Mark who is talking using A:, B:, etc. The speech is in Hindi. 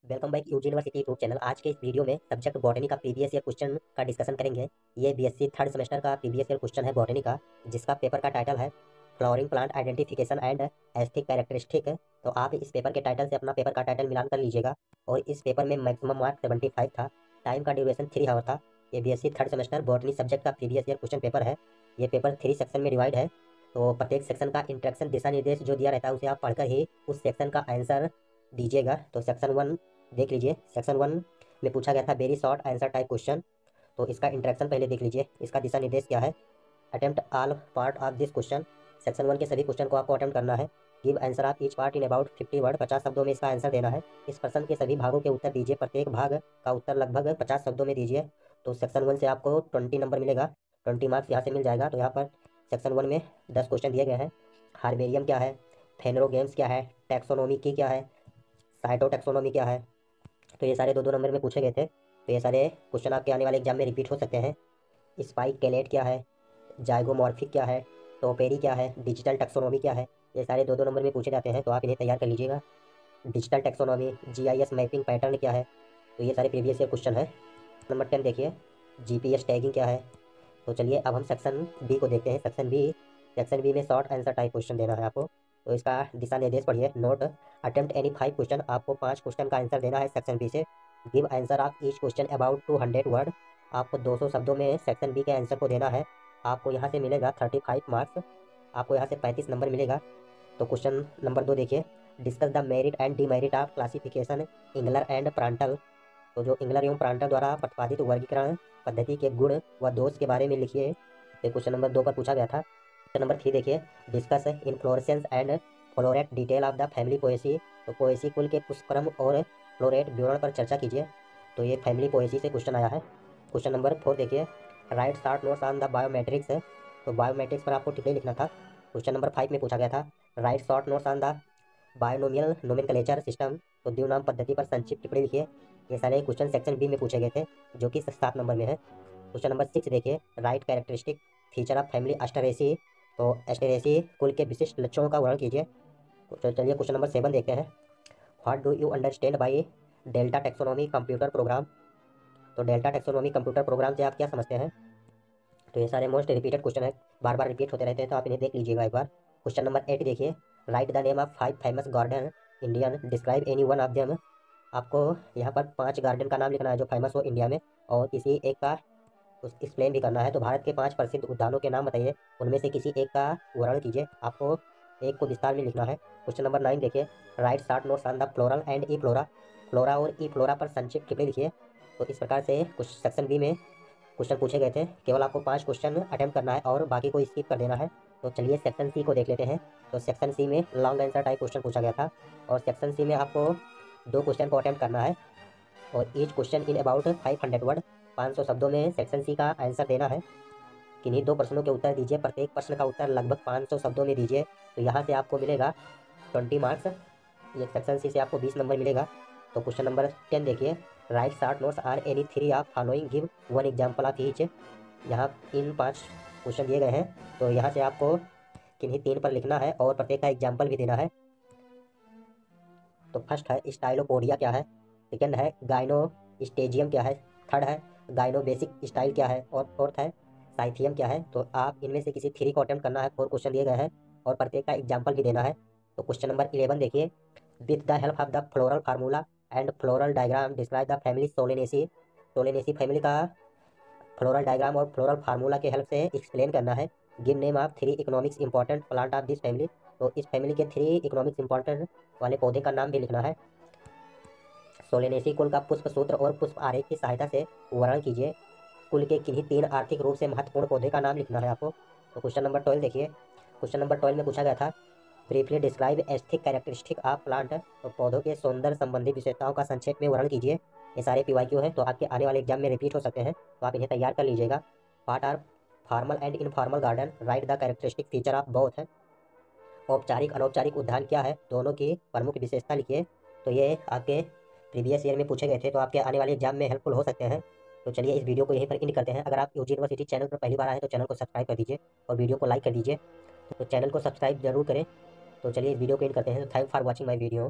A: Welcome back UG university YouTube channel. आज के इस वीडियो में सब्जेक्ट बॉटनी का प्रीवियस ईयर क्वेश्चन का डिस्कशन करेंगे। ये बीएससी थर्ड सेमेस्टर का प्रीवियस ईयर क्वेश्चन है बॉटनी का, जिसका पेपर का टाइटल है flowering plant identification and aesthetic characteristic. तो आप इस पेपर के टाइटल से अपना पेपर का टाइटल मिलान कर लीजिएगा। और इस पेपर में मैक्सिमम मार्क 75 था। टाइम का ड्यूरेशन 3 आवर था। ये BSc third semester botany subject का प्रीवियस ईयर क्वेश्चन पेपर है। ये पेपर 3 सेक्शन में डिवाइड है। तो प्रत्येक सेक्शन का इंस्ट्रक्शन दिशा निर्देश जो दिया रहता है उसे आप पढ़कर ही उस सेक्शन का आंसर दीजिएगा। तो सेक्शन 1 देख लीजिए। सेक्शन 1 में पूछा गया था very short answer type question. तो इसका इंट्रैक्शन पहले देख लीजिए। इसका दिशा निर्देश क्या है? Attempt all part of this question. Section 1 के सभी क्वेश्चन को आपको अटेम्प्ट करना है। Give answer of each part in about 50 word. 50 शब्दों में इसका आंसर देना है। इस प्रश्न के सभी भागों के उत्तर दीजिए। प्रत्येक भाग का उत्तर लगभग 50 शब्दों में दीजिए। तो सेक्शन 1 से आपको 20 नंबर मिलेगा। 20 मार्क्स यहाँ से मिल जाएगा। तो यहाँ पर सेक्शन 1 में 10 क्वेश्चन दिए गए हैं। हार्बेरियम क्या है, फेनरोगेम्स क्या है, टैक्सोनॉमी की क्या है, साइटोटैक्सोनॉमी क्या है। तो ये सारे 2-2 नंबर में पूछे गए थे। तो ये सारे क्वेश्चन आपके आने वाले एग्जाम में रिपीट हो सकते हैं। स्पाइक कैलेट क्या है, जाइगोमॉर्फिक क्या है, टोपेरी क्या है, डिजिटल टैक्सोनॉमी क्या है। ये सारे 2-2 नंबर में पूछे जाते हैं। तो आप इन्हें तैयार कर लीजिएगा। Digital taxonomy, GIS mapping pattern क्या है। तो ये सारे प्रीवियस ईयर क्वेश्चन है। नंबर 10 देखिए, जीपीएस टैगिंग क्या है। तो चलिए अब हम सेक्शन बी को देखते हैं। सेक्शन बी में शॉर्ट आंसर टाइप क्वेश्चन देना है आपको। तो इसका दिशा निर्देश पढ़िए। Note attempt any 5 question. आपको 5 क्वेश्चन का आंसर देना है सेक्शन बी से। Give answer of each question about 200 word. आपको 200 शब्दों में सेक्शन बी के आंसर को देना है। आपको यहाँ से मिलेगा 35 मार्क्स। आपको यहाँ से 35 नंबर मिलेगा। तो क्वेश्चन नंबर 2 देखिए, discuss the merit and demerit of classification Engler and Prantl. तो जो इंगलर एवं प्रांटल द्वारा प्रतिपादित वर्गीकरण पद्धति के गुण व दोष के बारे में लिखिए। तो क्वेश्चन नंबर 2 पर पूछा गया था। क्वेश्चन नंबर 3 देखिए, discuss inflorescence and floret detail of the family Poaceae. तो पोएसी कुल के पुष्पक्रम और फ्लोरेट विवरण पर चर्चा कीजिए। तो ये फैमिली पोएसी से क्वेश्चन आया है। क्वेश्चन नंबर 4 देखिए, write short notes on the biometrics. तो बायोमेट्रिक्स पर आपको टिप्पणी लिखना था। क्वेश्चन नंबर 5 में पूछा गया था, right short notes on the binomial nomenclature system. तो द्विनाम पद्धति पर संक्षिप्त टिप्पणी लिखिए। ये सारे क्वेश्चन सेक्शन बी में पूछे गए थे, जो कि 7 नंबर में है। क्वेश्चन नंबर 6 देखिए, right characteristic feature of family Asteraceae. तो एस्टेरेसी कुल के विशिष्ट लक्षणों का वर्णन कीजिए। तो चलिए क्वेश्चन नंबर 7 देखते हैं, what do you understand by delta taxonomy computer program. तो डेल्टा टैक्सोनॉमी कंप्यूटर प्रोग्राम से आप क्या समझते हैं। तो ये सारे मोस्ट रिपीटेड क्वेश्चन है, बार बार रिपीट होते रहते हैं। तो आप इन्हें देख लीजिएगा एक बार। क्वेश्चन नंबर 8 देखिए, right the name of 5 famous garden Indian, describe any one of them. आपको यहाँ पर 5 गार्डन का नाम लिखना है जो फेमस हो इंडिया में, और किसी एक का एक्सप्लेन भी करना है। तो भारत के 5 प्रसिद्ध उद्यानों के नाम बताइए, उनमें से किसी एक का वर्णन कीजिए। आपको एक को विस्तार में लिखना है। क्वेश्चन नंबर 9 देखिए, write short notes on the floral and E flora. Flora और ई फ्लोरा पर संक्षिप्त टिप्पणी लिखिए। तो इस प्रकार से कुछ सेक्शन बी में क्वेश्चन पूछे गए थे। केवल आपको 5 क्वेश्चन अटेम्प्ट करना है और बाकी को स्किप कर देना है। तो चलिए सेक्शन सी को देख लेते हैं। तो सेक्शन सी में लॉन्ग आंसर टाइप क्वेश्चन पूछा गया था, और सेक्शन सी में आपको 2 क्वेश्चन को अटेम्प्ट करना है, और each question in about 500 word. 500 शब्दों में सेक्शन सी का आंसर देना है। किन्हीं 2 प्रश्नों के उत्तर दीजिए। प्रत्येक प्रश्न का उत्तर लगभग 500 शब्दों में दीजिए। तो यहाँ से आपको मिलेगा 20 मार्क्स। ये सेक्शन सी से आपको 20 नंबर मिलेगा। तो क्वेश्चन नंबर 10 देखिए, write short notes are any 3 of following, give 1 example of each. यहाँ इन 5 क्वेश्चन दिए गए हैं। तो यहाँ से आपको किन्हीं 3 पर लिखना है और प्रत्येक का एग्जाम्पल भी देना है। तो फर्स्ट है स्टाइलोपोडिया क्या है, सेकंड है गाइनोस्टेजियम क्या है, थर्ड है गाइनोबेसिक स्टाइल क्या है, और फोर्थ है साइथियम क्या है। तो आप इनमें से किसी 3 को अटेम्प्ट करना है। 4 क्वेश्चन दिए गए हैं और प्रत्येक का एग्जाम्पल भी देना है। तो क्वेश्चन नंबर 11 देखिए, with the help of the floral formula and floral diagram describe the family Solanaceae. Solanaceae family का फ्लोरल डायग्राम और फ्लोरल फार्मूला के हेल्प से एक्सप्लेन करना है। Give name of 3 economics important plant of this family. तो इस फैमिली के 3 इकोनॉमिक्स इंपॉर्टेंट वाले पौधे का नाम भी लिखना है। सोलेनेसी कुल का पुष्प सूत्र और पुष्प आरेख की सहायता से वर्णन कीजिए। कुल के किन्हीं 3 आर्थिक रूप से महत्वपूर्ण पौधे का नाम लिखना है आपको। तो क्वेश्चन नंबर 12 देखिए, क्वेश्चन नंबर 12 में पूछा गया था, briefly describe aesthetic characteristic of plant. तो पौधों के सौंदर्य संबंधी विशेषताओं का संक्षेप में वर्णन कीजिए। ये सारे पीवाईक्यू हैं, तो आपके आने वाले एग्जाम में रिपीट हो सकते हैं। तो आप इन्हें तैयार कर लीजिएगा। Part are formal and informal garden, write the characteristic feature of both. औपचारिक अनौपचारिक उद्यान क्या है, दोनों की प्रमुख विशेषता लिखिए। तो ये आपके प्रीवियस ईयर में पूछे गए थे, तो आपके आने वाले एग्जाम में हेल्पफुल हो सकते हैं। तो चलिए इस वीडियो को यहीं पर एंड करते हैं। अगर आप यूजी यूनिवर्सिटी चैनल पर पहली बार आए तो चैनल को सब्सक्राइब कर दीजिए और वीडियो को लाइक कर दीजिए। तो चैनल को सब्सक्राइब जरूर करें। तो चलिए इस वीडियो को एंड करते हैं। Thank for watching my video.